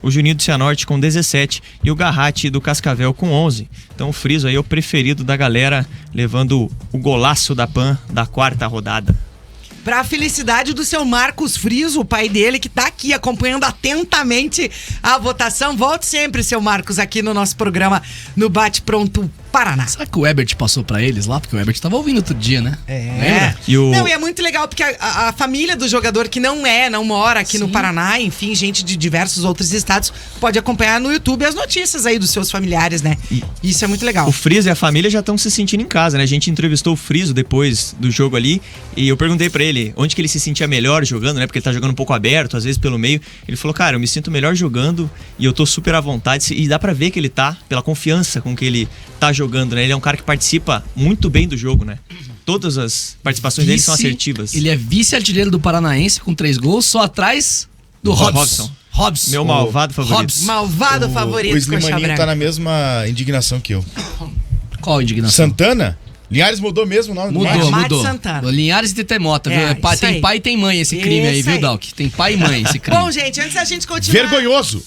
o Juninho do Cianorte com 17 e o Garratti do Cascavel com 11. Então o Friso aí é o preferido da galera, levando o golaço da PAN da 4ª rodada. Pra felicidade do seu Marcos Friso, o pai dele, que tá aqui acompanhando atentamente a votação. Volte sempre, seu Marcos, aqui no nosso programa no Bate Pronto Paraná. Será que o Ebert passou pra eles lá? Porque o Ebert tava ouvindo outro dia, né? É. Não, e é muito legal porque a família do jogador que não mora aqui no Paraná, enfim, gente de diversos outros estados, pode acompanhar no YouTube as notícias aí dos seus familiares, né? Isso é muito legal. O Friso e a família já estão se sentindo em casa, né? A gente entrevistou o Friso depois do jogo ali e eu perguntei pra ele onde que ele se sentia melhor jogando, né? Porque ele tá jogando um pouco aberto, às vezes pelo meio. Ele falou, cara, eu me sinto melhor jogando e eu tô super à vontade. E dá pra ver que ele tá, pela confiança com que ele tá jogando, né? Ele é um cara que participa muito bem do jogo, né? Todas as participações dele são assertivas. Ele é vice-artilheiro do Paranaense com 3 gols, só atrás do Robson. Meu malvado favorito. Malvado favorito. O Slimaninho tá na mesma indignação que eu. Qual indignação? Santana? Linhares mudou mesmo o nome do Mate? Mudou. Santana. Linhares e Tetemota, viu? Tem pai e tem mãe esse crime aí, viu, Dalk? Tem pai e mãe esse crime. Bom, gente, antes da gente continuar... Vergonhoso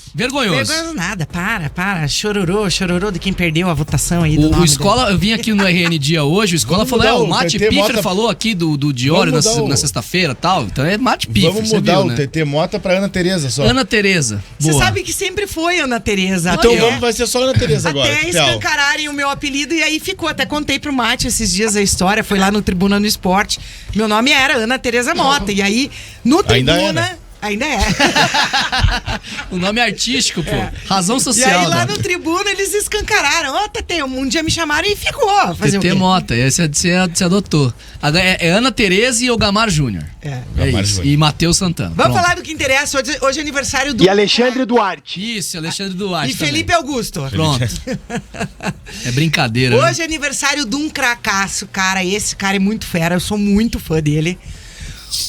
nada, para. Chororô de quem perdeu a votação aí do nome O Escola, eu vim aqui no RN Dia hoje, o Escola falou, o Mate Piffer falou aqui do Diório na sexta-feira e tal, então é Mate Piffer. Vamos mudar o TT Mota pra Ana Tereza só. Ana Tereza, Você sabe que sempre foi Ana Tereza. Então vai ser só Ana Tereza agora. Até escancararem o meu apelido e aí ficou, até contei pro Mate esses dias a história, foi lá no Tribuna no Esporte. Meu nome era Ana Tereza Mota. E aí, no Tribuna... Ainda é. O nome é artístico, pô. Razão social. E aí lá no Tribuna eles escancararam. Tete, um dia me chamaram e ficou. TT Mota, esse você adotou. Agora é Ana Tereza e Ogamar Júnior. É isso. E Matheus Santana. Vamos falar do que interessa. Hoje é aniversário do... E Alexandre Duarte. Isso, Alexandre Duarte. E Felipe Augusto. Pronto. É brincadeira. Hoje é aniversário de um cracaço, cara. Esse cara é muito fera. Eu sou muito fã dele.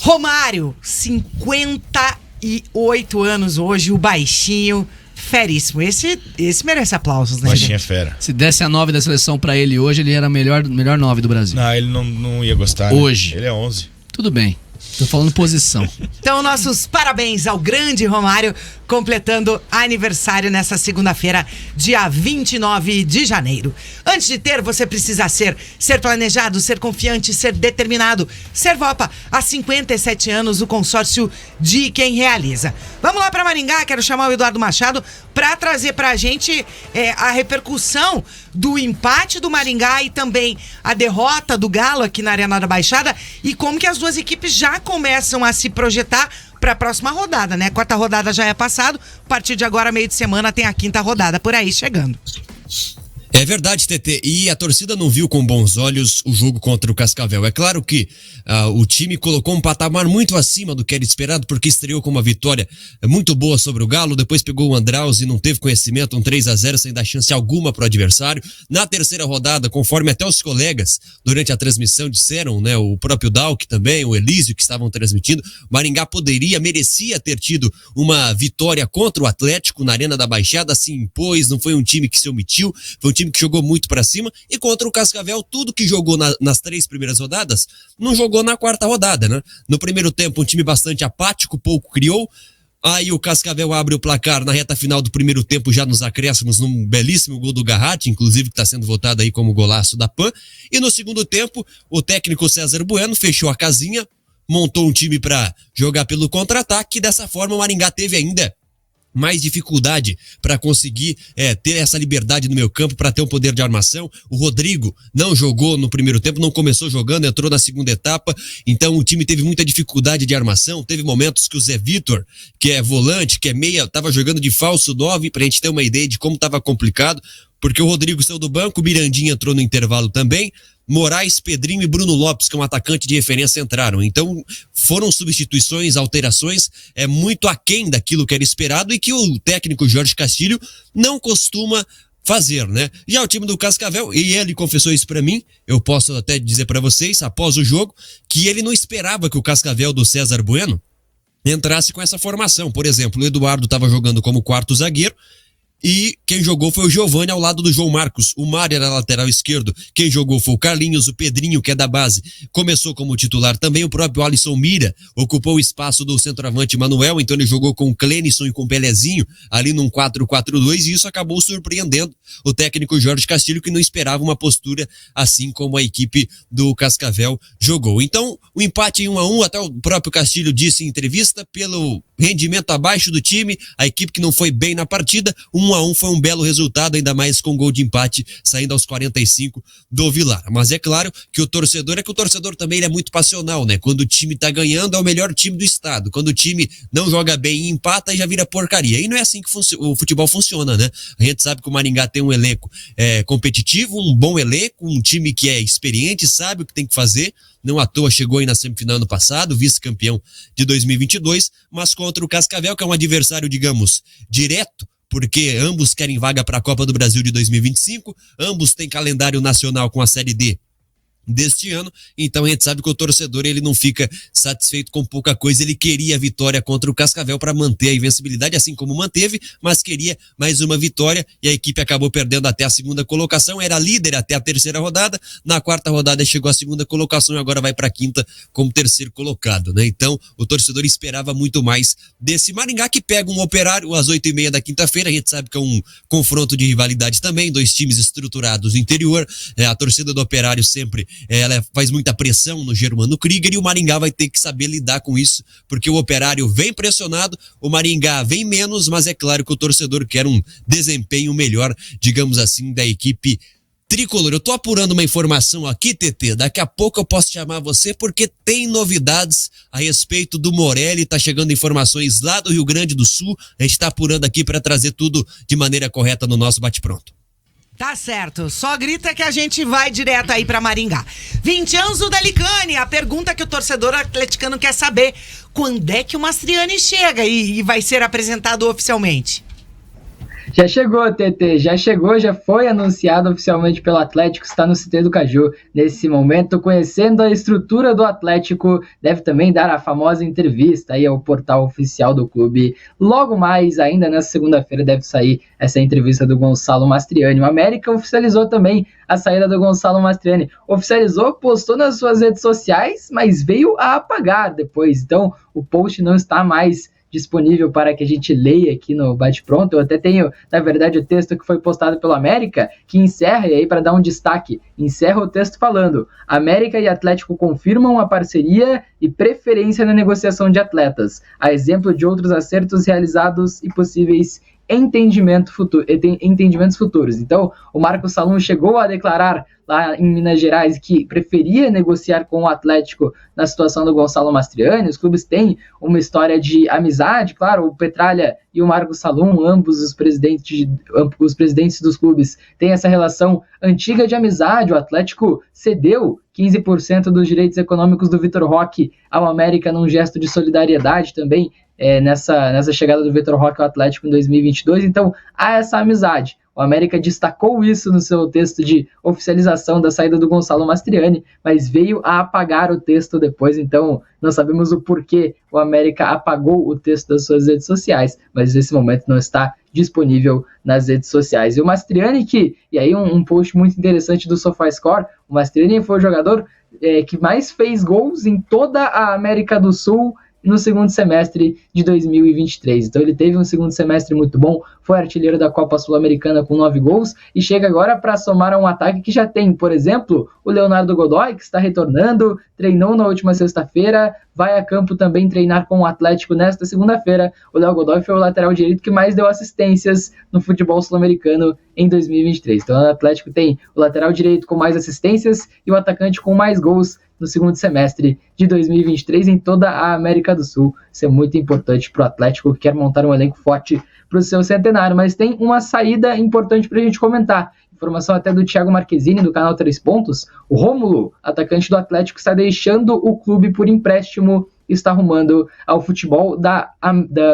Romário, 58 anos hoje, o baixinho, feríssimo. Esse merece aplausos, né? Baixinho é fera. Se desse a 9 da seleção pra ele hoje, ele era a melhor 9 do Brasil. Não, ele não ia gostar. Hoje. Né? Ele é 11. Tudo bem. Tô falando posição. Então, nossos parabéns ao grande Romário, completando aniversário nessa segunda-feira, dia 29 de janeiro. Antes de ter, você precisa ser planejado, ser confiante, ser determinado. Servopa, há 57 anos, o consórcio de quem realiza. Vamos lá para Maringá, quero chamar o Eduardo Machado para trazer pra gente a repercussão do empate do Maringá e também a derrota do Galo aqui na Arena da Baixada e como que as duas equipes já começam a se projetar para a próxima rodada, né? A 4ª rodada já é passado, a partir de agora, meio de semana, tem a 5ª rodada por aí chegando. É verdade, TT, e a torcida não viu com bons olhos o jogo contra o Cascavel. É claro que o time colocou um patamar muito acima do que era esperado, porque estreou com uma vitória muito boa sobre o Galo, depois pegou o Andraus e não teve conhecimento, um 3-0 sem dar chance alguma para o adversário. Na terceira rodada, conforme até os colegas durante a transmissão disseram, né, o próprio Dalk também, o Elísio que estavam transmitindo, o Maringá merecia ter tido uma vitória contra o Atlético na Arena da Baixada, se impôs, não foi um time que se omitiu, foi um time que jogou muito pra cima, e contra o Cascavel, tudo que jogou nas 3 primeiras rodadas, não jogou na 4ª rodada, né? No primeiro tempo, um time bastante apático, pouco criou, aí o Cascavel abre o placar na reta final do primeiro tempo, já nos acréscimos, num belíssimo gol do Garratti, inclusive que está sendo votado aí como golaço da PAN, e no segundo tempo, o técnico César Bueno fechou a casinha, montou um time pra jogar pelo contra-ataque, e dessa forma o Maringá teve ainda mais dificuldade para conseguir ter essa liberdade no meio campo, para ter um poder de armação. O Rodrigo não jogou no primeiro tempo, não começou jogando, entrou na segunda etapa, então o time teve muita dificuldade de armação. Teve momentos que o Zé Vitor, que é volante, que é meia, estava jogando de falso 9, pra gente ter uma ideia de como estava complicado, porque o Rodrigo saiu do banco, o Mirandinha entrou no intervalo também, Moraes, Pedrinho e Bruno Lopes, que é um atacante de referência, entraram. Então foram substituições, alterações, muito aquém daquilo que era esperado e que o técnico Jorge Castilho não costuma fazer, né? Já o time do Cascavel, e ele confessou isso pra mim, eu posso até dizer pra vocês, após o jogo, que ele não esperava que o Cascavel do César Bueno entrasse com essa formação. Por exemplo, o Eduardo estava jogando como quarto zagueiro, e quem jogou foi o Giovani ao lado do João Marcos. O Mário era lateral esquerdo. Quem jogou foi o Carlinhos, o Pedrinho, que é da base, começou como titular também. O próprio Alisson Mira ocupou o espaço do centroavante Manuel, então ele jogou com o Clenison e com o Pelezinho ali num 4-4-2, e isso acabou surpreendendo o técnico Jorge Castilho, que não esperava uma postura assim como a equipe do Cascavel jogou. Então, o empate em 1-1, até o próprio Castilho disse em entrevista, pelo rendimento abaixo do time, a equipe que não foi bem na partida, 1-1 foi um belo resultado, ainda mais com gol de empate saindo aos 45 do Vilar. Mas é claro que o torcedor também ele é muito passional, né? Quando o time tá ganhando, é o melhor time do estado. Quando o time não joga bem e empata, já vira porcaria. E não é assim que o futebol funciona, né? A gente sabe que o Maringá tem um elenco competitivo, um bom elenco, um time que é experiente, sabe o que tem que fazer. Não à toa chegou aí na semifinal ano passado, vice-campeão de 2022, mas contra o Cascavel, que é um adversário, digamos, direto, porque ambos querem vaga para a Copa do Brasil de 2025, ambos têm calendário nacional com a Série D deste ano, então a gente sabe que o torcedor ele não fica satisfeito com pouca coisa, ele queria a vitória contra o Cascavel para manter a invencibilidade, assim como manteve, mas queria mais uma vitória, e a equipe acabou perdendo até a segunda colocação, era líder até a terceira rodada, na quarta rodada chegou à segunda colocação e agora vai para a quinta como terceiro colocado, né? Então o torcedor esperava muito mais desse Maringá, que pega um Operário às 8h30 da quinta-feira. A gente sabe que é um confronto de rivalidade também, dois times estruturados no interior, a torcida do Operário sempre ela faz muita pressão no Germano Krieger, e o Maringá vai ter que saber lidar com isso, porque o Operário vem pressionado, o Maringá vem menos, mas é claro que o torcedor quer um desempenho melhor, digamos assim, da equipe tricolor. Eu tô apurando uma informação aqui, TT, daqui a pouco eu posso chamar você, porque tem novidades a respeito do Morelli, tá chegando informações lá do Rio Grande do Sul, a gente tá apurando aqui para trazer tudo de maneira correta no nosso bate-pronto. Tá certo, só grita que a gente vai direto aí pra Maringá. Vincenzo Delicani, a pergunta que o torcedor atleticano quer saber: quando é que o Mastriani chega e vai ser apresentado oficialmente? Já chegou, TT, já foi anunciado oficialmente pelo Atlético, está no CT do Caju. Nesse momento, conhecendo a estrutura do Atlético, deve também dar a famosa entrevista aí ao portal oficial do clube. Logo mais, ainda nessa segunda-feira, deve sair essa entrevista do Gonçalo Mastriani. O América oficializou também a saída do Gonçalo Mastriani. Oficializou, postou nas suas redes sociais, mas veio a apagar depois. Então, o post não está mais disponível para que a gente leia aqui no Bate-Pronto. Eu até tenho, na verdade, o texto que foi postado pelo América, que encerra, e aí para dar um destaque, encerra o texto falando: América e Atlético confirmam a parceria e preferência na negociação de atletas, a exemplo de outros acertos realizados e possíveis entendimentos futuros. Então, o Marcos Salum chegou a declarar lá em Minas Gerais que preferia negociar com o Atlético na situação do Gonçalo Mastriani. Os clubes têm uma história de amizade, claro, o Petralha e o Marcos Salum, ambos os presidentes dos clubes, têm essa relação antiga de amizade. O Atlético cedeu 15% dos direitos econômicos do Vitor Roque ao América num gesto de solidariedade também, nessa chegada do Vitor Roque ao Atlético em 2022, então há essa amizade. O América destacou isso no seu texto de oficialização da saída do Gonçalo Mastriani, mas veio a apagar o texto depois, então não sabemos o porquê o América apagou o texto das suas redes sociais, mas nesse momento não está disponível nas redes sociais. E o Mastriani, e aí um post muito interessante do SofaScore, o Mastriani foi o jogador que mais fez gols em toda a América do Sul no segundo semestre de 2023. Então ele teve um segundo semestre muito bom, foi artilheiro da Copa Sul-Americana com 9 gols e chega agora para somar a um ataque que já tem, por exemplo, o Leonardo Godoy, que está retornando, treinou na última sexta-feira, vai a campo também treinar com o Atlético nesta segunda-feira. O Léo Godoy foi o lateral direito que mais deu assistências no futebol sul-americano em 2023. Então o Atlético tem o lateral direito com mais assistências e o atacante com mais gols no segundo semestre de 2023 em toda a América do Sul. Isso é muito importante para o Atlético, que quer montar um elenco forte para o seu centenário. Mas tem uma saída importante para a gente comentar. Informação até do Thiago Marquezine, do canal 3 Pontos. O Rômulo, atacante do Atlético, está deixando o clube por empréstimo e está arrumando ao futebol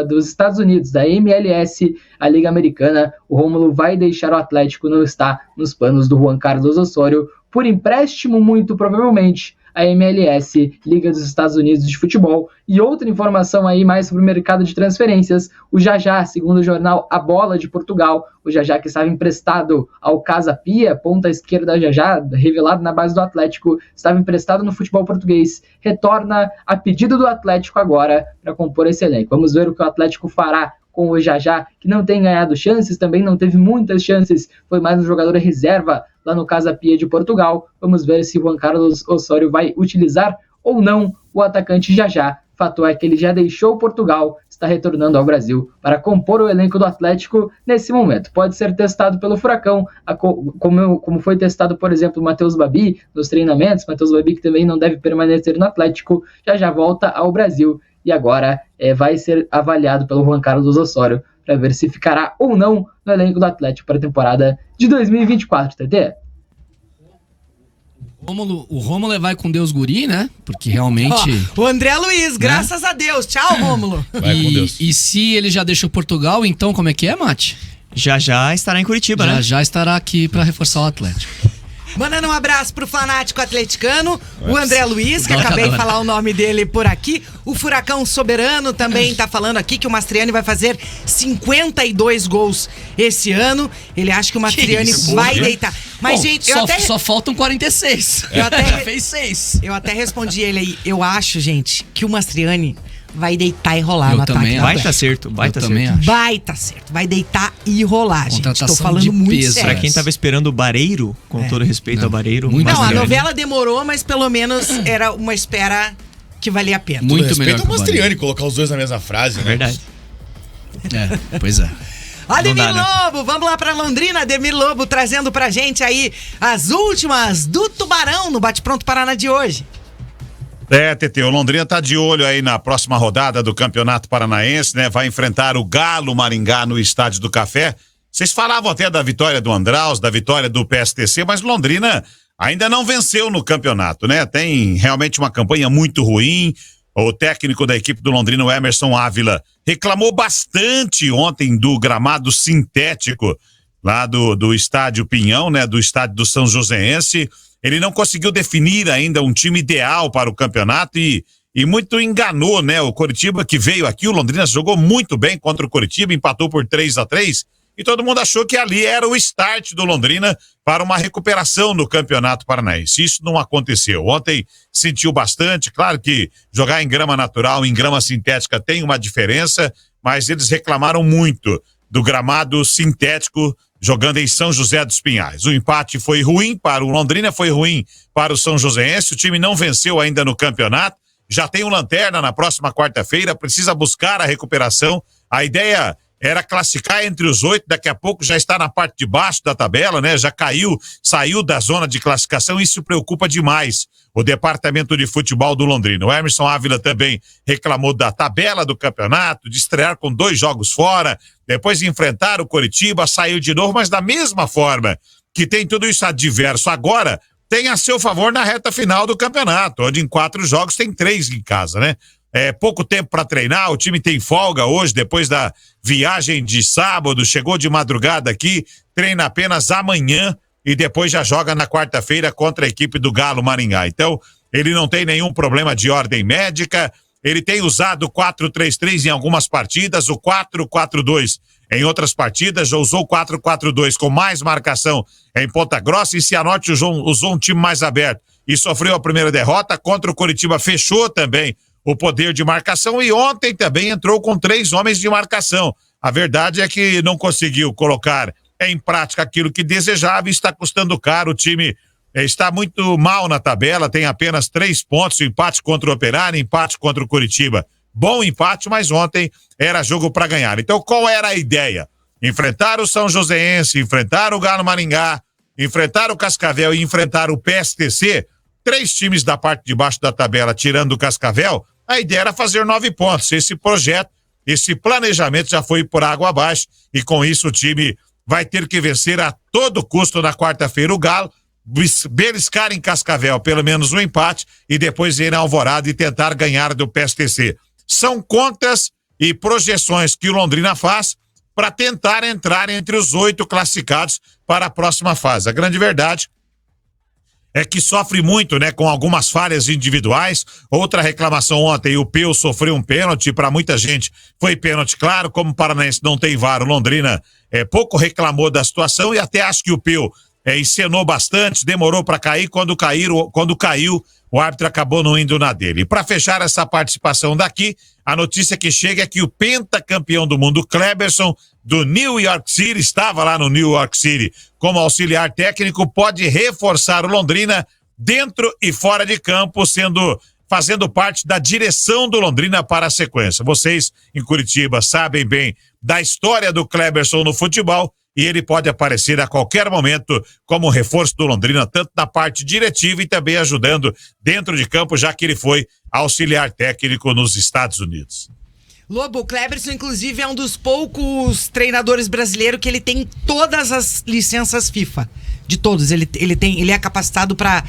dos Estados Unidos, da MLS, a Liga Americana. O Rômulo vai deixar o Atlético, não está nos planos do Juan Carlos Osório, por empréstimo muito provavelmente. a MLS, Liga dos Estados Unidos de Futebol. E outra informação aí mais sobre o mercado de transferências, o Jajá, segundo o jornal A Bola de Portugal, o Jajá que estava emprestado ao Casa Pia, ponta esquerda Jajá, revelado na base do Atlético, estava emprestado no futebol português, retorna a pedido do Atlético agora para compor esse elenco. Vamos ver o que o Atlético fará com o Jajá, que não tem ganhado chances, também não teve muitas chances, foi mais um jogador reserva lá no Casa Pia de Portugal. Vamos ver se o Juan Carlos Osório vai utilizar ou não o atacante Jajá. Fato é que ele já deixou Portugal, está retornando ao Brasil para compor o elenco do Atlético nesse momento. Pode ser testado pelo Furacão, como foi testado, por exemplo, o Matheus Babi nos treinamentos. Matheus Babi, que também não deve permanecer no Atlético, já volta ao Brasil e agora vai ser avaliado pelo Juan Carlos Osório para ver se ficará ou não no elenco do Atlético para a temporada de 2024, TT. O Rômulo vai com Deus guri, né? Porque realmente... O André Luiz, graças a Deus. Tchau, Rômulo. Vai com Deus. E se ele já deixou Portugal, então como é que é, Mate? Já estará em Curitiba, né? Já estará aqui para reforçar o Atlético. Mandando um abraço pro fanático atleticano, o André Luiz, que acabei de falar o nome dele por aqui. O Furacão Soberano também tá falando aqui que o Mastriani vai fazer 52 gols esse ano. Ele acha que o Mastriani vai deitar. Mas, bom, gente, só faltam 46. Eu até fez 6. Eu até respondi ele aí. Eu acho, gente, que o Mastriani vai deitar e rolar no ataque. Vai tá certo, vai tá certo. Vai tá certo, vai deitar e rolar, gente. Tô falando de muito peso, sério. Pra quem tava esperando o Bareiro, com todo respeito ao Bareiro... Não, a novela demorou, mas pelo menos era uma espera que valia a pena. Muito melhor que o Mastriani, colocar os dois na mesma frase, né? Verdade. Pois é. Ademir Lobo, vamos lá pra Londrina. Ademir Lobo trazendo pra gente aí as últimas do Tubarão no Bate Pronto Paraná de hoje. TT, o Londrina tá de olho aí na próxima rodada do Campeonato Paranaense, né? Vai enfrentar o Galo Maringá no Estádio do Café. Vocês falavam até da vitória do Andraus, da vitória do PSTC, mas Londrina ainda não venceu no campeonato, né? Tem realmente uma campanha muito ruim. O técnico da equipe do Londrina, o Emerson Ávila, reclamou bastante ontem do gramado sintético lá do Estádio Pinhão, né? Do Estádio do São Joséense. Ele não conseguiu definir ainda um time ideal para o campeonato e muito enganou, né? O Coritiba que veio aqui, o Londrina jogou muito bem contra o Coritiba, empatou por 3-3 e todo mundo achou que ali era o start do Londrina para uma recuperação no Campeonato Paranaense. Isso não aconteceu. Ontem sentiu bastante, claro que jogar em grama natural, em grama sintética tem uma diferença, mas eles reclamaram muito do gramado sintético jogando em São José dos Pinhais. O empate foi ruim para o Londrina, foi ruim para o São Joséense. O time não venceu ainda no campeonato. Já tem um lanterna na próxima quarta-feira, precisa buscar a recuperação. A ideia era classificar entre os 8, daqui a pouco já está na parte de baixo da tabela, né? Já saiu da zona de classificação, isso preocupa demais o departamento de futebol do Londrina. O Emerson Ávila também reclamou da tabela do campeonato, de estrear com 2 jogos fora, depois de enfrentar o Coritiba, saiu de novo, mas da mesma forma que tem tudo isso adverso agora, tem a seu favor na reta final do campeonato, onde em 4 jogos tem 3 em casa, né? É pouco tempo para treinar, o time tem folga hoje, depois da viagem de sábado, chegou de madrugada aqui, treina apenas amanhã e depois já joga na quarta-feira contra a equipe do Galo Maringá. Então, ele não tem nenhum problema de ordem médica, ele tem usado o 4-3-3 em algumas partidas, o 4-4-2 em outras partidas, já usou o 4-4-2 com mais marcação em Ponta Grossa e Cianorte usou um time mais aberto e sofreu a primeira derrota, contra o Coritiba fechou também o poder de marcação e ontem também entrou com 3 homens de marcação. A verdade é que não conseguiu colocar em prática aquilo que desejava e está custando caro. O time está muito mal na tabela, tem apenas 3 pontos, empate contra o Operário, empate contra o Coritiba. Bom empate, mas ontem era jogo para ganhar. Então qual era a ideia? Enfrentar o São Joséense, enfrentar o Galo Maringá, enfrentar o Cascavel e enfrentar o PSTC, 3 times da parte de baixo da tabela, tirando o Cascavel. A ideia era fazer 9 pontos. Esse projeto, esse planejamento já foi por água abaixo e com isso o time vai ter que vencer a todo custo na quarta-feira o Galo, beliscar em Cascavel pelo menos um empate e depois ir na Alvorada e tentar ganhar do PSTC. São contas e projeções que o Londrina faz para tentar entrar entre os 8 classificados para a próxima fase. A grande verdade que sofre muito, né, com algumas falhas individuais. Outra reclamação ontem, o Peu sofreu um pênalti, para muita gente foi pênalti, claro, como o Paranaense não tem VAR, o Londrina pouco reclamou da situação e até acho que o Peu encenou bastante, demorou para cair, quando caiu, o árbitro acabou não indo na dele. E para fechar essa participação daqui, a notícia que chega é que o pentacampeão do mundo, Kleberson, do New York City, estava lá no New York City como auxiliar técnico, pode reforçar o Londrina dentro e fora de campo, fazendo parte da direção do Londrina para a sequência. Vocês em Curitiba sabem bem da história do Kleberson no futebol e ele pode aparecer a qualquer momento como reforço do Londrina, tanto na parte diretiva e também ajudando dentro de campo, já que ele foi auxiliar técnico nos Estados Unidos. Lobo, o Kleberson, inclusive, é um dos poucos treinadores brasileiros que ele tem todas as licenças FIFA. De todos. Ele é capacitado para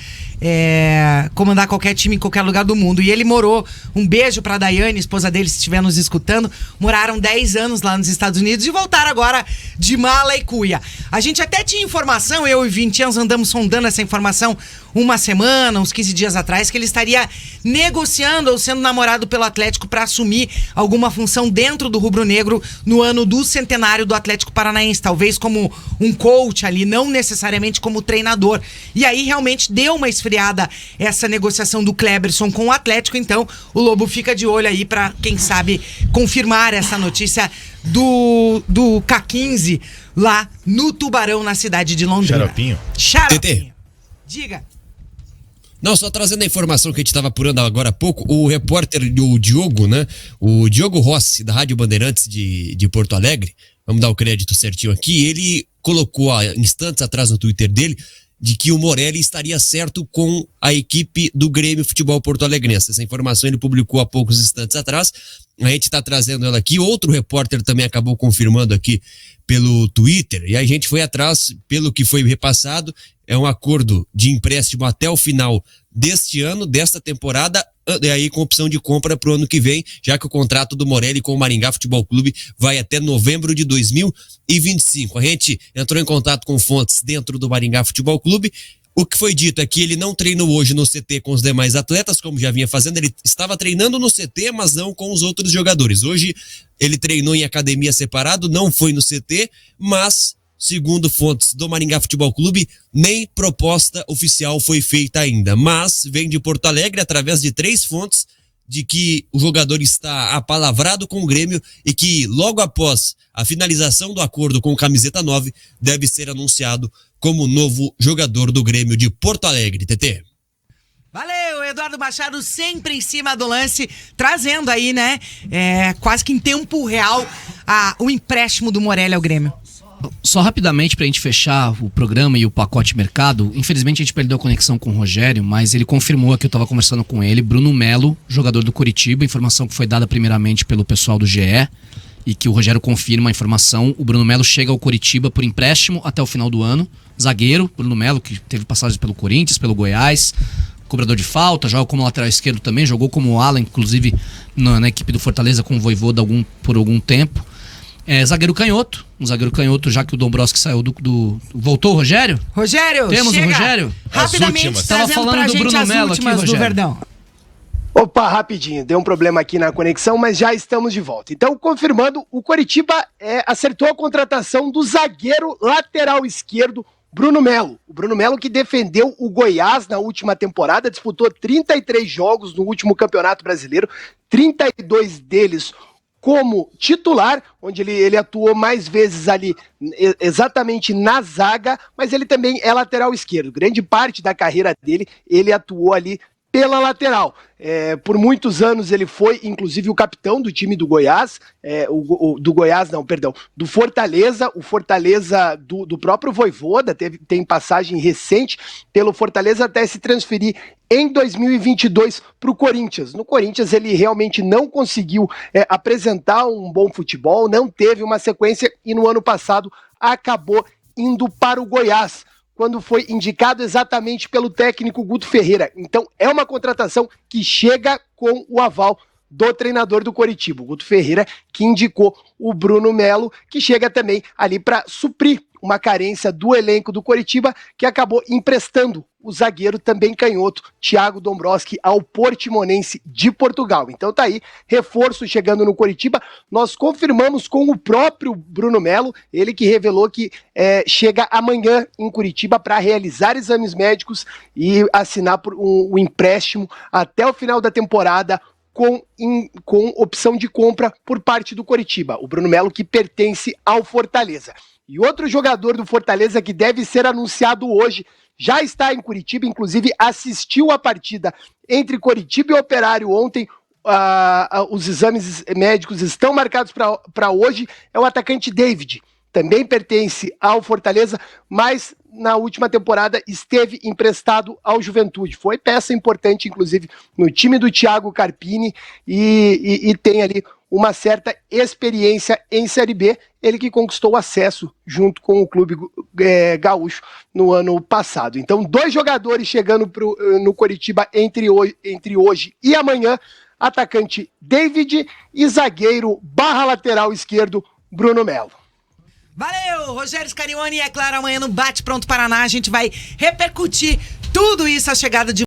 comandar qualquer time em qualquer lugar do mundo. E ele morou, um beijo pra Daiane, esposa dele, se estiver nos escutando, moraram 10 anos lá nos Estados Unidos e voltaram agora de mala e cuia. A gente até tinha informação, eu e Vintians andamos sondando essa informação uma semana, uns 15 dias atrás, que ele estaria negociando ou sendo namorado pelo Atlético para assumir alguma função dentro do rubro-negro no ano do centenário do Atlético Paranaense, talvez como um coach ali, não necessariamente como treinador. E aí realmente deu uma esfriada essa negociação do Kleberson com o Atlético, então o Lobo fica de olho aí para, quem sabe, confirmar essa notícia do K15 lá no Tubarão, na cidade de Londrina. Xaropinho. Diga. Não, só trazendo a informação que a gente estava apurando agora há pouco, o repórter, o Diogo, né? O Diogo Rossi, da Rádio Bandeirantes de Porto Alegre, vamos dar o crédito certinho aqui, ele colocou há instantes atrás no Twitter dele de que o Morelli estaria certo com a equipe do Grêmio Futebol Porto Alegrense. Essa informação ele publicou há poucos instantes atrás, a gente está trazendo ela aqui, outro repórter também acabou confirmando aqui pelo Twitter, e a gente foi atrás, pelo que foi repassado, é um acordo de empréstimo até o final deste ano, desta temporada, e aí com opção de compra para o ano que vem, já que o contrato do Morelli com o Maringá Futebol Clube vai até novembro de 2025. A gente entrou em contato com fontes dentro do Maringá Futebol Clube. O que foi dito é que ele não treinou hoje no CT com os demais atletas, como já vinha fazendo. Ele estava treinando no CT, mas não com os outros jogadores. Hoje ele treinou em academia separado, não foi no CT, mas, segundo fontes do Maringá Futebol Clube, nem proposta oficial foi feita ainda. Mas vem de Porto Alegre, através de 3 fontes, de que o jogador está apalavrado com o Grêmio e que logo após a finalização do acordo com o Camiseta 9, deve ser anunciado como novo jogador do Grêmio de Porto Alegre, TT. Valeu, Eduardo Machado sempre em cima do lance, trazendo aí, né, quase que em tempo real, o empréstimo do Morelli ao Grêmio. Só rapidamente pra gente fechar o programa e o pacote mercado, infelizmente a gente perdeu a conexão com o Rogério, mas ele confirmou que eu tava conversando com ele, Bruno Melo, jogador do Curitiba, informação que foi dada primeiramente pelo pessoal do GE, e que o Rogério confirma a informação. O Bruno Melo chega ao Curitiba por empréstimo até o final do ano, zagueiro, Bruno Melo, que teve passagens pelo Corinthians, pelo Goiás, cobrador de falta, joga como lateral esquerdo também, jogou como ala, inclusive na equipe do Fortaleza com o Vojvoda por algum tempo. Zagueiro canhoto, um zagueiro canhoto, já que o Dombrowski saiu Voltou o Rogério? Rogério, temos chega o Rogério? rapidamente Estava falando do Bruno Melo aqui, Rogério. Do Verdão. Opa, rapidinho, deu um problema aqui na conexão, mas já estamos de volta. Então, confirmando, o Coritiba acertou a contratação do zagueiro lateral esquerdo, Bruno Melo. O Bruno Melo que defendeu o Goiás na última temporada, disputou 33 jogos no último Campeonato Brasileiro, 32 deles como titular, onde ele atuou mais vezes ali exatamente na zaga, mas ele também é lateral esquerdo. Grande parte da carreira dele, ele atuou ali pela lateral. Por muitos anos ele foi, inclusive, o capitão do time do Goiás, do Fortaleza, o Fortaleza do próprio Vojvoda, tem passagem recente pelo Fortaleza até se transferir em 2022 para o Corinthians. No Corinthians ele realmente não conseguiu apresentar um bom futebol, não teve uma sequência e no ano passado acabou indo para o Goiás, quando foi indicado exatamente pelo técnico Guto Ferreira. Então é uma contratação que chega com o aval do treinador do Coritiba, o Guto Ferreira, que indicou o Bruno Melo, que chega também ali para suprir uma carência do elenco do Coritiba, que acabou emprestando o zagueiro também canhoto, Thiago Dombrowski, ao Portimonense de Portugal. Então tá aí, reforço chegando no Coritiba. Nós confirmamos com o próprio Bruno Melo, ele que revelou que chega amanhã em Curitiba para realizar exames médicos e assinar por um empréstimo até o final da temporada, com opção de compra por parte do Coritiba. O Bruno Melo, que pertence ao Fortaleza. E outro jogador do Fortaleza que deve ser anunciado hoje, já está em Curitiba, inclusive assistiu a partida entre Coritiba e Operário ontem. Os exames médicos estão marcados para hoje, é o atacante David. Também pertence ao Fortaleza, mas na última temporada esteve emprestado ao Juventude. Foi peça importante, inclusive, no time do Thiago Carpini e tem ali uma certa experiência em Série B, ele que conquistou acesso junto com o clube gaúcho no ano passado. Então, 2 jogadores chegando no Coritiba entre hoje e amanhã, atacante David e zagueiro /lateral esquerdo Bruno Melo. Valeu, Rogério Scarione, e é claro, amanhã no Bate Pronto Paraná a gente vai repercutir tudo isso, a chegada de